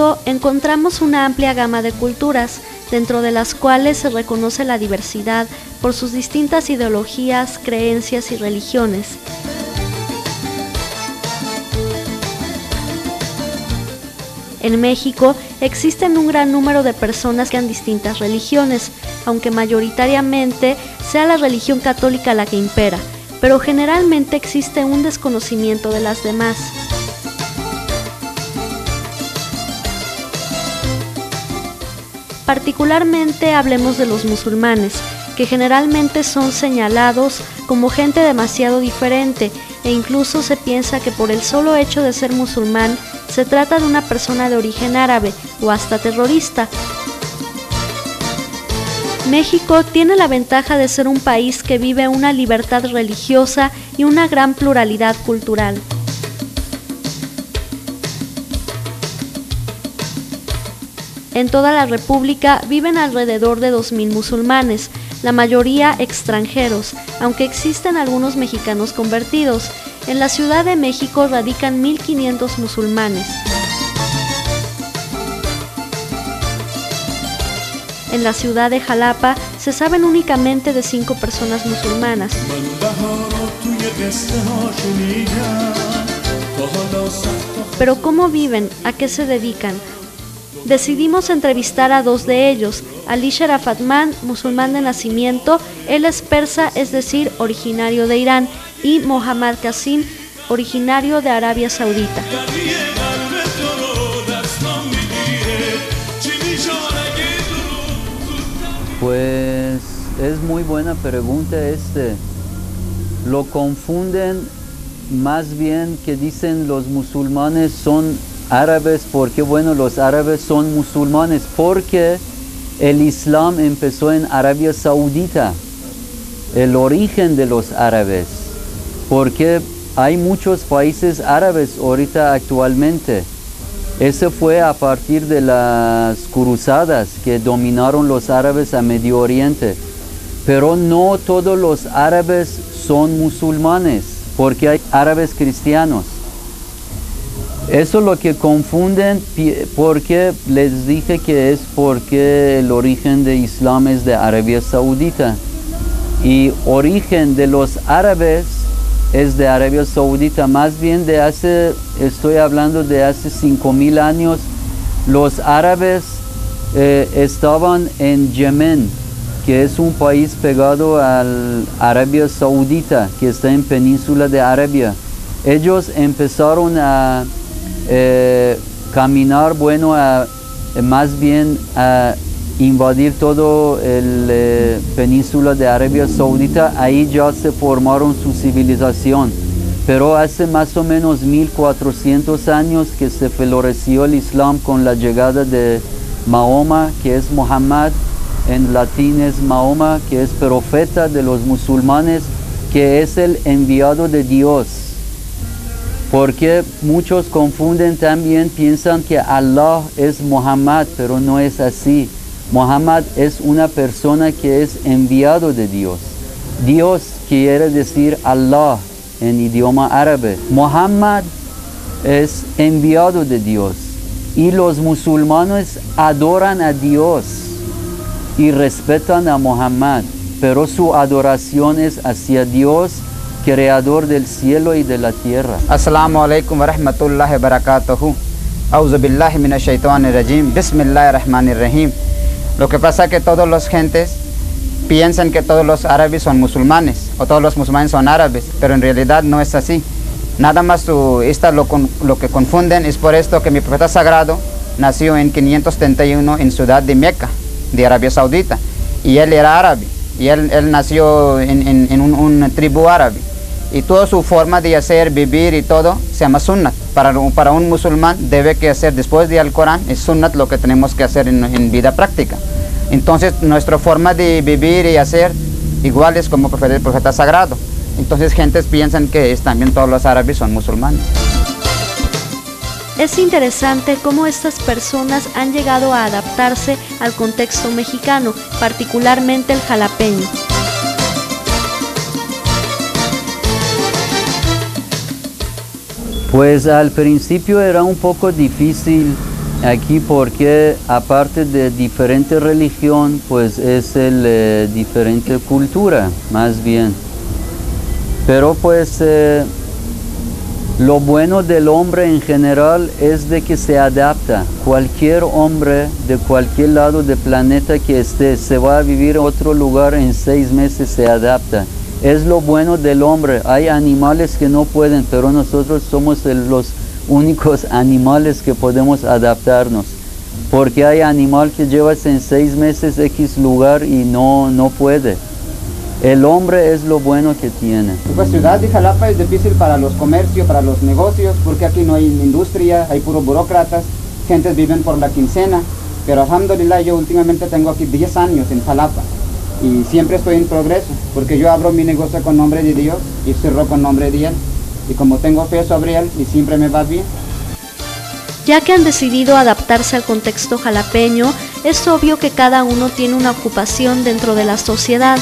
México encontramos una amplia gama de culturas, dentro de las cuales se reconoce la diversidad por sus distintas ideologías, creencias y religiones. En México existen un gran número de personas que han distintas religiones, aunque mayoritariamente sea la religión católica la que impera, pero generalmente existe un desconocimiento de las demás. Particularmente hablemos de los musulmanes, que generalmente son señalados como gente demasiado diferente e incluso se piensa que por el solo hecho de ser musulmán se trata de una persona de origen árabe o hasta terrorista. México tiene la ventaja de ser un país que vive una libertad religiosa y una gran pluralidad cultural. En toda la República viven alrededor de 2,000 musulmanes, la mayoría extranjeros, aunque existen algunos mexicanos convertidos. En la Ciudad de México radican 1,500 musulmanes. En la ciudad de Jalapa se saben únicamente de 5 personas musulmanas. Pero ¿cómo viven? ¿A qué se dedican? Decidimos entrevistar a 2 de ellos, Ali Sharafatman, musulmán de nacimiento, él es persa, es decir, originario de Irán, y Mohammad Qasim, originario de Arabia Saudita. Pues es muy buena pregunta Lo confunden más bien que dicen los musulmanes son árabes, porque bueno, los árabes son musulmanes, porque el Islam empezó en Arabia Saudita, el origen de los árabes, porque hay muchos países árabes ahorita actualmente. Ese fue a partir de las cruzadas que dominaron los árabes a Medio Oriente, pero no todos los árabes son musulmanes, porque hay árabes cristianos. Eso es lo que confunden, porque les dije que es porque el origen de Islam es de Arabia Saudita y origen de los árabes es de Arabia Saudita, más bien estoy hablando de hace 5,000 años. Los árabes estaban en Yemen, que es un país pegado a Arabia Saudita, que está en Península de Arabia. Ellos empezaron a caminar, más bien a invadir todo el península de Arabia Saudita. Ahí ya se formaron su civilización, pero hace más o menos 1400 años que se floreció el Islam con la llegada de Mahoma, que es Muhammad, en latín es Mahoma, que es profeta de los musulmanes, que es el enviado de Dios. Porque muchos confunden también, piensan que Allah es Muhammad, pero no es así. Muhammad es una persona que es enviado de Dios. Dios quiere decir Allah en idioma árabe. Muhammad es enviado de Dios. Y los musulmanes adoran a Dios y respetan a Muhammad, pero su adoración es hacia Dios, creador del cielo y de la tierra. Assalamu alaikum wa rahmatullahi wa barakatuhu. Auzu billahi minash shaitanir rajim. Bismillahirrahmanirrahim. Lo que pasa es que todas las gentes piensan que todos los árabes son musulmanes o todos los musulmanes son árabes, pero en realidad no es así. Nada más lo que confunden es por esto que mi profeta sagrado nació en 531 en ciudad de Meca, de Arabia Saudita, y él era árabe, y él nació en una tribu árabe, y toda su forma de hacer, vivir y todo se llama sunnat. Para un musulmán debe que hacer después del Corán, es sunnat lo que tenemos que hacer en vida práctica. Entonces nuestra forma de vivir y hacer igual es como el profeta sagrado. Entonces gentes piensan que también todos los árabes son musulmanes. Es interesante cómo estas personas han llegado a adaptarse al contexto mexicano, particularmente el jalapeño. Pues al principio era un poco difícil aquí porque aparte de diferente religión, pues es el diferente cultura, más bien. Pero pues lo bueno del hombre en general es de que se adapta. Cualquier hombre de cualquier lado del planeta que esté, se va a vivir en otro lugar en 6 meses, se adapta. Es lo bueno del hombre. Hay animales que no pueden, pero nosotros somos los únicos animales que podemos adaptarnos. Porque hay animal que llevas en 6 meses X lugar y no puede. El hombre es lo bueno que tiene. Pues ciudad de Jalapa es difícil para los comercios, para los negocios, porque aquí no hay industria, hay puros burócratas, gentes viven por la quincena, pero alhamdulillah yo últimamente tengo aquí 10 años en Jalapa y siempre estoy en progreso, porque yo abro mi negocio con nombre de Dios y cierro con nombre de Él, y como tengo fe sobre Él y siempre me va bien. Ya que han decidido adaptarse al contexto jalapeño, es obvio que cada uno tiene una ocupación dentro de la sociedad.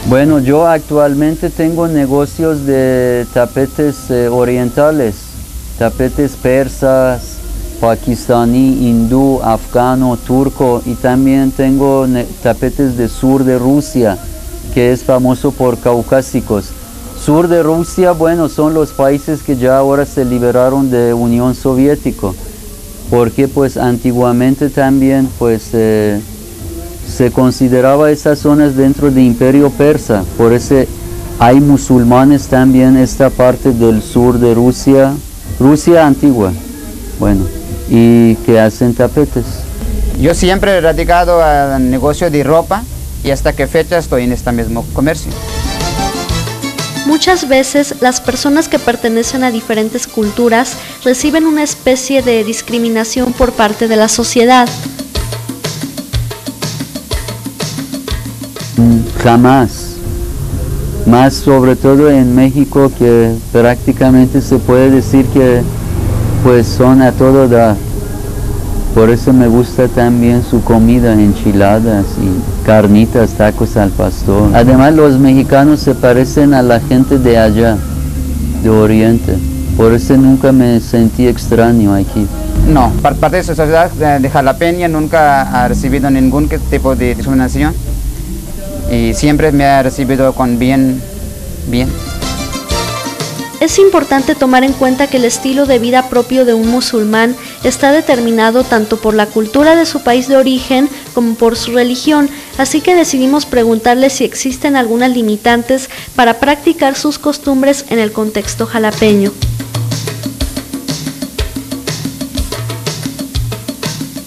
Bueno, yo actualmente tengo negocios de tapetes orientales, tapetes persas, pakistaní, hindú, afgano, turco, y también tengo tapetes de sur de Rusia, que es famoso por caucásicos. Sur de Rusia, bueno, son los países que ya ahora se liberaron de Unión Soviética, porque pues antiguamente también pues se consideraba esas zonas dentro del Imperio Persa, por eso hay musulmanes también esta parte del sur de Rusia, Rusia antigua, bueno, y que hacen tapetes. Yo siempre he radicado al negocio de ropa y hasta qué fecha estoy en este mismo comercio. Muchas veces las personas que pertenecen a diferentes culturas reciben una especie de discriminación por parte de la sociedad. Jamás, más sobre todo en México, que prácticamente se puede decir que pues son a todo dar. Por eso me gusta también su comida, enchiladas y carnitas, tacos al pastor. Además los mexicanos se parecen a la gente de allá, de Oriente. Por eso nunca me sentí extraño aquí. No, parte de su sociedad de jalapeña nunca ha recibido ningún tipo de discriminación. Y siempre me ha recibido con bien. Es importante tomar en cuenta que el estilo de vida propio de un musulmán está determinado tanto por la cultura de su país de origen como por su religión, así que decidimos preguntarle si existen algunas limitantes para practicar sus costumbres en el contexto jalapeño.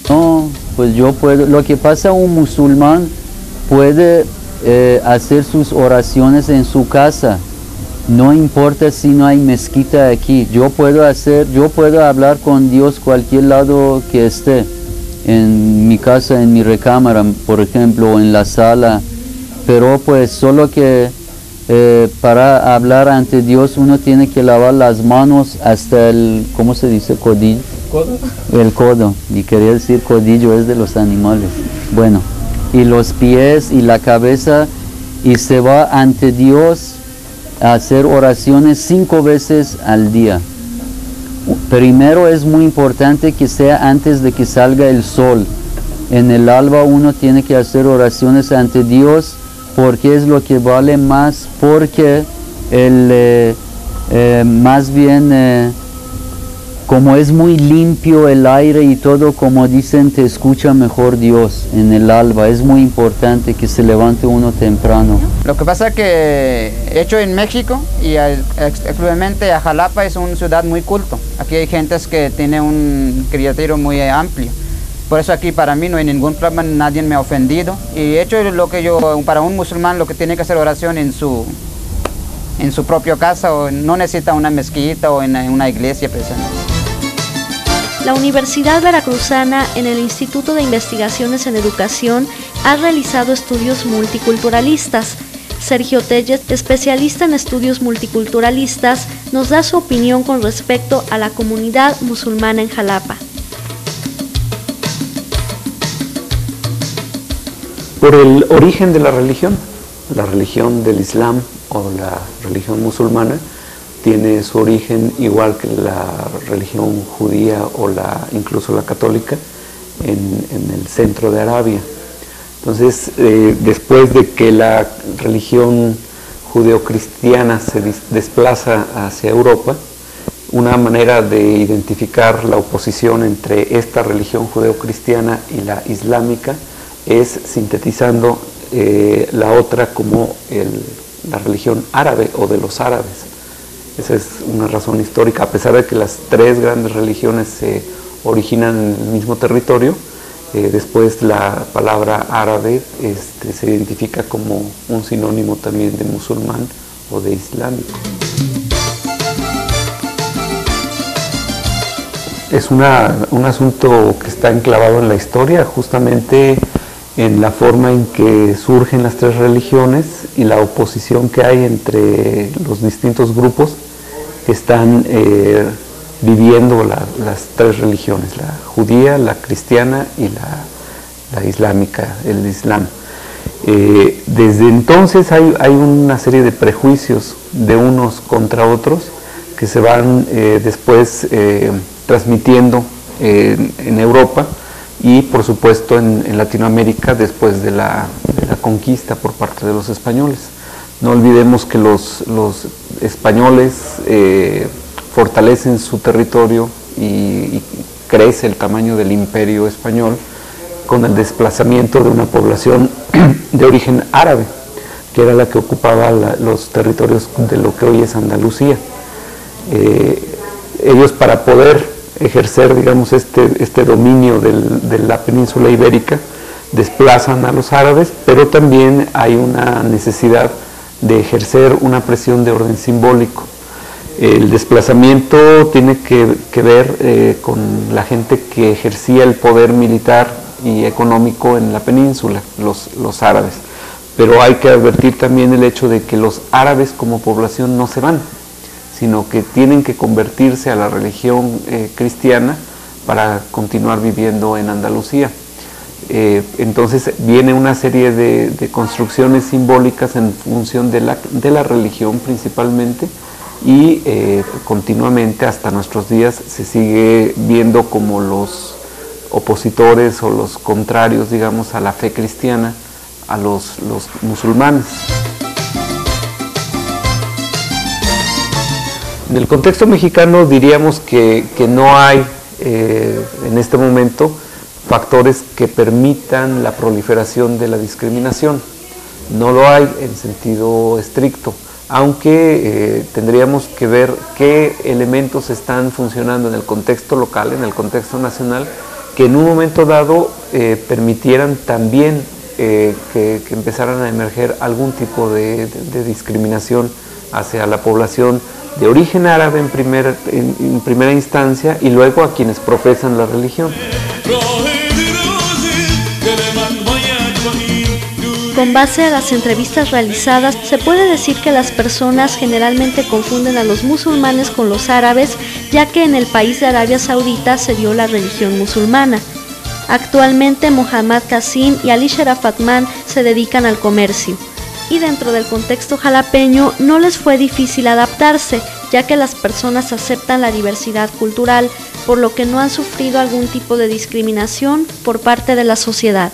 No, pues yo puedo, lo que pasa, un musulmán puede hacer sus oraciones en su casa, no importa si no hay mezquita aquí. Yo puedo hablar con Dios cualquier lado que esté, en mi casa, en mi recámara, por ejemplo, o en la sala, pero pues solo que para hablar ante Dios uno tiene que lavar las manos hasta el, ¿cómo se dice? Codillo. ¿Codo? El codo, y quería decir codillo, es de los animales. Bueno, y los pies y la cabeza, y se va ante Dios a hacer oraciones 5 veces al día. Primero es muy importante que sea antes de que salga el sol. En el alba uno tiene que hacer oraciones ante Dios, porque es lo que vale más, porque más bien como es muy limpio el aire y todo, como dicen, te escucha mejor Dios en el alba. Es muy importante que se levante uno temprano. Lo que pasa es que hecho en México y exclusivamente a Jalapa es una ciudad muy culto. Aquí hay gentes que tienen un criterio muy amplio. Por eso aquí para mí no hay ningún problema, nadie me ha ofendido. Y hecho lo que para un musulmán, lo que tiene que hacer oración en su propia casa, o no necesita una mezquita o en una iglesia precisamente. La Universidad Veracruzana, en el Instituto de Investigaciones en Educación, ha realizado estudios multiculturalistas. Sergio Telles, especialista en estudios multiculturalistas, nos da su opinión con respecto a la comunidad musulmana en Jalapa. Por el origen de la religión del Islam, o la religión musulmana tiene su origen, igual que la religión judía o incluso la católica, en el centro de Arabia. Entonces, después de que la religión judeocristiana se desplaza hacia Europa, una manera de identificar la oposición entre esta religión judeocristiana y la islámica es sintetizando la otra como la religión árabe o de los árabes. Esa es una razón histórica, a pesar de que las tres grandes religiones se originan en el mismo territorio. Después la palabra árabe se identifica como un sinónimo también de musulmán o de islámico. Es un asunto que está enclavado en la historia, justamente en la forma en que surgen las tres religiones y la oposición que hay entre los distintos grupos que están viviendo las tres religiones, la judía, la cristiana y la islámica, el islam. Desde entonces hay una serie de prejuicios de unos contra otros que se van después transmitiendo en Europa y por supuesto en Latinoamérica después de la conquista por parte de los españoles. No olvidemos que los españoles fortalecen su territorio y crece el tamaño del imperio español con el desplazamiento de una población de origen árabe, que era la que ocupaba los territorios de lo que hoy es Andalucía. Ellos, para poder ejercer, digamos, este dominio de la península ibérica, desplazan a los árabes, pero también hay una necesidad de ejercer una presión de orden simbólico. El desplazamiento tiene que ver con la gente que ejercía el poder militar y económico en la península, los árabes. Pero hay que advertir también el hecho de que los árabes como población no se van, sino que tienen que convertirse a la religión cristiana para continuar viviendo en Andalucía. Entonces viene una serie de construcciones simbólicas en función de la religión principalmente, y continuamente hasta nuestros días se sigue viendo como los opositores o los contrarios, digamos, a la fe cristiana, a los musulmanes. En el contexto mexicano diríamos que no hay en este momento factores que permitan la proliferación de la discriminación. No lo hay en sentido estricto, aunque tendríamos que ver qué elementos están funcionando en el contexto local, en el contexto nacional, que en un momento dado permitieran también que empezaran a emerger algún tipo de discriminación hacia la población de origen árabe en primera instancia y luego a quienes profesan la religión. Con base a las entrevistas realizadas, se puede decir que las personas generalmente confunden a los musulmanes con los árabes, ya que en el país de Arabia Saudita se dio la religión musulmana. Actualmente Mohammad Qasim y Ali Sharafatman se dedican al comercio. Y dentro del contexto jalapeño no les fue difícil adaptarse, ya que las personas aceptan la diversidad cultural, por lo que no han sufrido algún tipo de discriminación por parte de la sociedad.